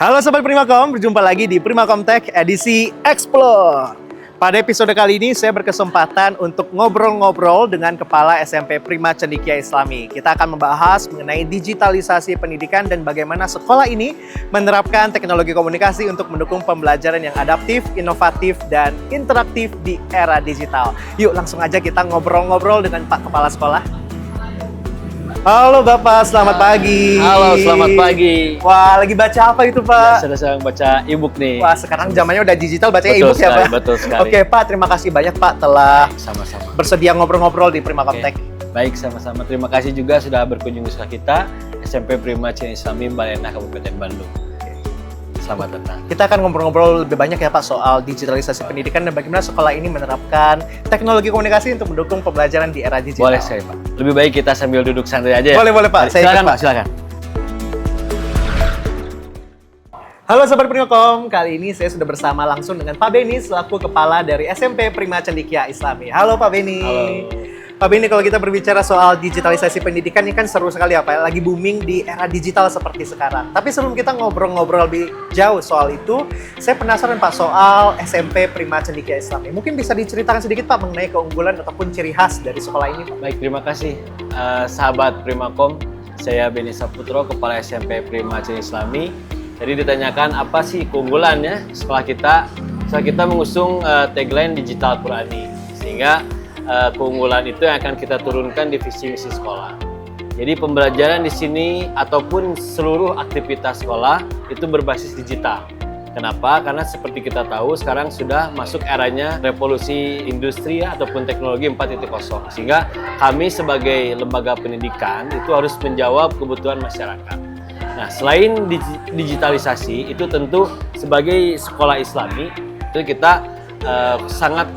Halo Sobat Primakom, berjumpa lagi di Primakom Tech edisi Explore. Pada episode kali ini saya berkesempatan untuk ngobrol-ngobrol dengan Kepala SMP Prima Cendekia Islami. Kita akan membahas mengenai digitalisasi pendidikan dan bagaimana sekolah ini menerapkan teknologi komunikasi untuk mendukung pembelajaran yang adaptif, inovatif, dan interaktif di era digital. Yuk langsung aja kita ngobrol-ngobrol dengan Pak Kepala Sekolah. Halo Bapak, selamat pagi. Halo, selamat pagi. Wah, lagi baca apa itu Pak? Sedang baca e-book nih. Wah, sekarang zamannya udah digital, bacanya e-book ya Pak? Betul sekali. Oke Pak, terima kasih banyak Pak telah Sama-sama. bersedia ngobrol-ngobrol di Primakom Tech. Baik, sama-sama. Terima kasih juga sudah berkunjung ke sekolah kita, SMP Prima Cendekia Islami, Balendah, Kabupaten Bandung. Selamat datang. Kita akan ngobrol-ngobrol lebih banyak ya Pak soal digitalisasi pendidikan dan bagaimana sekolah ini menerapkan teknologi komunikasi untuk mendukung pembelajaran di era digital. Boleh sekali Pak. Lebih baik kita sambil duduk santai aja ya. Boleh Pak. Saya Silakan ikut, Pak, silakan. Halo Sobat Primakom, kali ini saya sudah bersama langsung dengan Pak Beni selaku Kepala dari SMP Prima Cendekia Islami. Halo Pak Beni. Halo. Pak Beni, kalau kita berbicara soal digitalisasi pendidikan ini kan seru sekali ya Pak, lagi booming di era digital seperti sekarang. Tapi sebelum kita ngobrol-ngobrol lebih jauh soal itu, saya penasaran Pak soal SMP Prima Cendekia Islami. Mungkin bisa diceritakan sedikit Pak mengenai keunggulan ataupun ciri khas dari sekolah ini Pak? Baik, terima kasih sahabat Primakom. Saya Beni Saputro, Kepala SMP Prima Cendekia Islami. Jadi ditanyakan apa sih keunggulannya sekolah kita? Sekolah kita mengusung tagline Digital Qurani, sehingga keunggulan itu yang akan kita turunkan di visi misi sekolah. Jadi pembelajaran di sini ataupun seluruh aktivitas sekolah itu berbasis digital. Kenapa? Karena seperti kita tahu sekarang sudah masuk eranya revolusi industri ataupun teknologi 4.0. Sehingga kami sebagai lembaga pendidikan itu harus menjawab kebutuhan masyarakat. Nah, selain digitalisasi itu tentu sebagai sekolah Islami itu kita sangat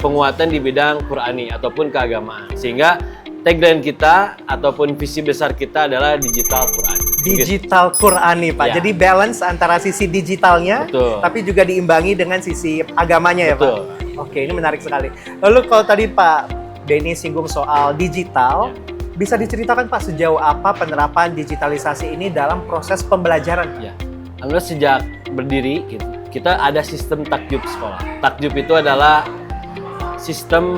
penguatan di bidang Qurani ataupun keagamaan, sehingga tagline kita ataupun visi besar kita adalah Digital Qurani. Digital Qurani Pak, Ya. jadi balance antara sisi digitalnya, Betul. tapi juga diimbangi dengan sisi agamanya ya Pak? Betul. Oke, ini menarik sekali. Lalu kalau tadi Pak Beni singgung soal digital, bisa diceritakan Pak sejauh apa penerapan digitalisasi ini dalam proses pembelajaran? Ya, alhamdulillah sejak berdiri kita ada sistem takjub sekolah. Takjub itu adalah sistem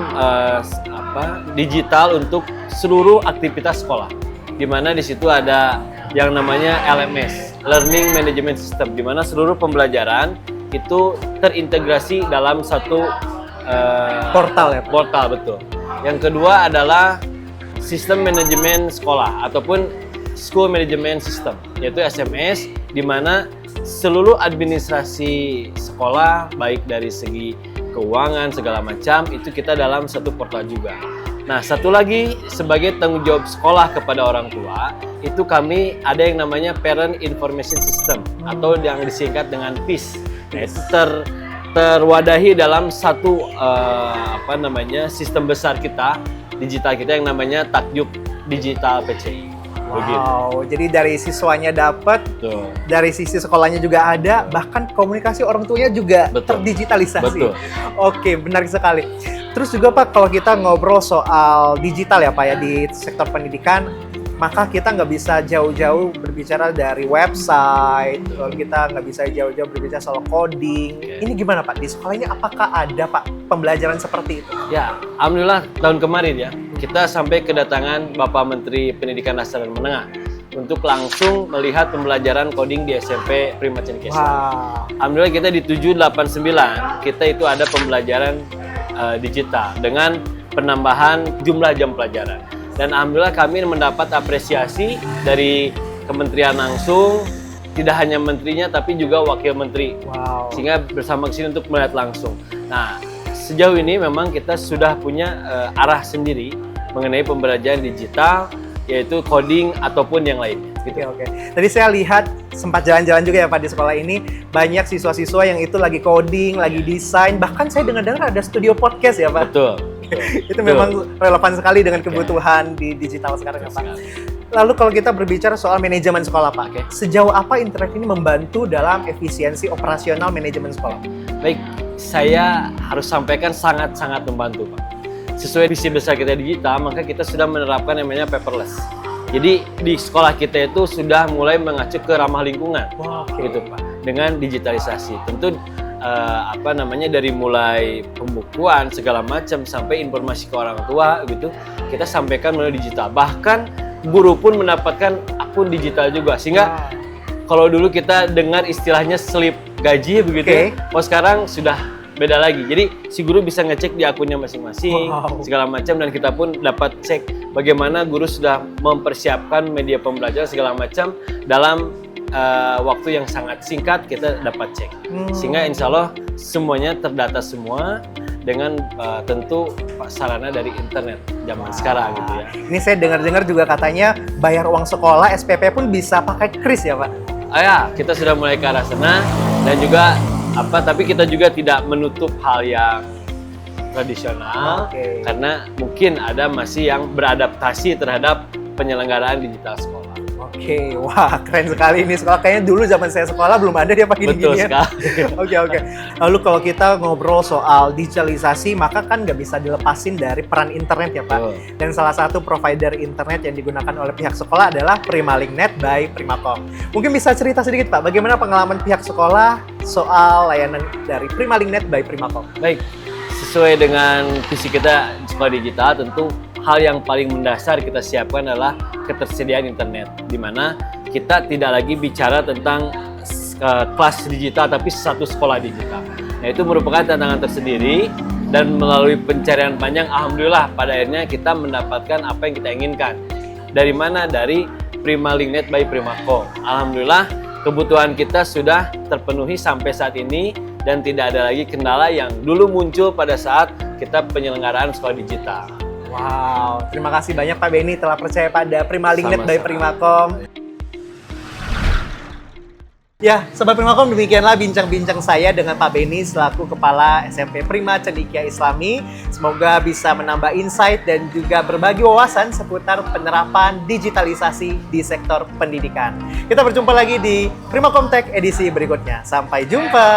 digital untuk seluruh aktivitas sekolah, di mana di situ ada yang namanya LMS, Learning Management System, di mana seluruh pembelajaran itu terintegrasi dalam satu Portal ya Pak? Portal, betul. Yang kedua adalah sistem manajemen sekolah ataupun School Management System, yaitu SMS, di mana seluruh administrasi sekolah baik dari segi keuangan segala macam itu kita dalam satu portal juga. Nah, satu lagi sebagai tanggung jawab sekolah kepada orang tua, itu kami ada yang namanya Parent Information System atau yang disingkat dengan PIS. Nah, itu terwadahi dalam satu sistem besar kita, digital kita yang namanya Takjub Digital PCI. Wow, jadi dari siswanya dapat, dari sisi sekolahnya juga ada, bahkan komunikasi orang tuanya juga terdigitalisasi. Betul. Oke, benar sekali. Terus juga Pak, kalau kita ngobrol soal digital ya Pak ya di sektor pendidikan, maka kita nggak bisa jauh-jauh berbicara dari website, lalu kita nggak bisa jauh-jauh berbicara soal coding. Ini gimana Pak? Di sekolah ini apakah ada Pak pembelajaran seperti itu? Ya, alhamdulillah tahun kemarin ya, kita sampai kedatangan Bapak Menteri Pendidikan Dasar dan Menengah untuk langsung melihat pembelajaran coding di SMP Prima Cendekia Islami. Alhamdulillah kita di 789 kita itu ada pembelajaran digital dengan penambahan jumlah jam pelajaran. Dan alhamdulillah kami mendapat apresiasi dari kementerian langsung, tidak hanya menterinya tapi juga wakil menteri. Sehingga bersama kesini untuk melihat langsung. Nah, sejauh ini memang kita sudah punya arah sendiri mengenai pembelajaran digital, yaitu coding ataupun yang lainnya. Oke. Tadi saya lihat sempat jalan-jalan juga ya Pak di sekolah ini, banyak siswa-siswa yang itu lagi coding, lagi desain, bahkan saya dengar-dengar ada studio podcast ya Pak. Betul. Itu memang relevan sekali dengan kebutuhan di digital sekarang ya Pak. Lalu kalau kita berbicara soal manajemen sekolah Pak, sejauh apa internet ini membantu dalam efisiensi operasional manajemen sekolah? Baik, saya harus sampaikan sangat-sangat membantu Pak. Sesuai visi besar kita digital, maka kita sudah menerapkan yang namanya paperless. Jadi di sekolah kita itu sudah mulai mengacu ke ramah lingkungan, gitu Pak. Dengan digitalisasi, tentu dari mulai pembukuan segala macam sampai informasi ke orang tua gitu, kita sampaikan melalui digital. Bahkan guru pun mendapatkan akun digital juga, sehingga kalau dulu kita dengar istilahnya slip gaji begitu, oh sekarang sudah beda lagi. Jadi si guru bisa ngecek di akunnya masing-masing, segala macam, dan kita pun dapat cek bagaimana guru sudah mempersiapkan media pembelajaran segala macam dalam waktu yang sangat singkat. Kita dapat cek, sehingga insya Allah semuanya terdata semua dengan tentu sarana dari internet zaman sekarang gitu ya. Ini saya dengar-dengar juga katanya bayar uang sekolah SPP pun bisa pakai kris ya Pak? Ya, kita sudah mulai ke arah sana, dan juga tapi kita juga tidak menutup hal yang tradisional, karena mungkin ada masih yang beradaptasi terhadap penyelenggaraan digital sekolah. Wah keren sekali ini sekolah. Kayaknya dulu zaman saya sekolah belum ada dia pakai Betul gini. Oke. Lalu kalau kita ngobrol soal digitalisasi, maka kan nggak bisa dilepasin dari peran internet ya Pak. Dan salah satu provider internet yang digunakan oleh pihak sekolah adalah PrimaLinkNet by Primacom. Mungkin bisa cerita sedikit Pak, bagaimana pengalaman pihak sekolah soal layanan dari PrimaLinkNet by Primacom? Baik, sesuai dengan visi kita sekolah digital, tentu hal yang paling mendasar kita siapkan adalah ketersediaan internet, di mana kita tidak lagi bicara tentang kelas digital, tapi satu sekolah digital. Nah, itu merupakan tantangan tersendiri, dan melalui pencarian panjang, alhamdulillah pada akhirnya kita mendapatkan apa yang kita inginkan. Dari mana? Dari PrimaLinkNet by Primacom. Alhamdulillah kebutuhan kita sudah terpenuhi sampai saat ini, dan tidak ada lagi kendala yang dulu muncul pada saat kita penyelenggaraan sekolah digital. Wow, terima kasih banyak Pak Benny telah percaya pada PrimaLinkNet by Primacom. Ya, Sobat Primacom, demikianlah bincang-bincang saya dengan Pak Benny selaku Kepala SMP Prima Cendekia Islami. Semoga bisa menambah insight dan juga berbagi wawasan seputar penerapan digitalisasi di sektor pendidikan. Kita berjumpa lagi di Primacom Tech edisi berikutnya. Sampai jumpa!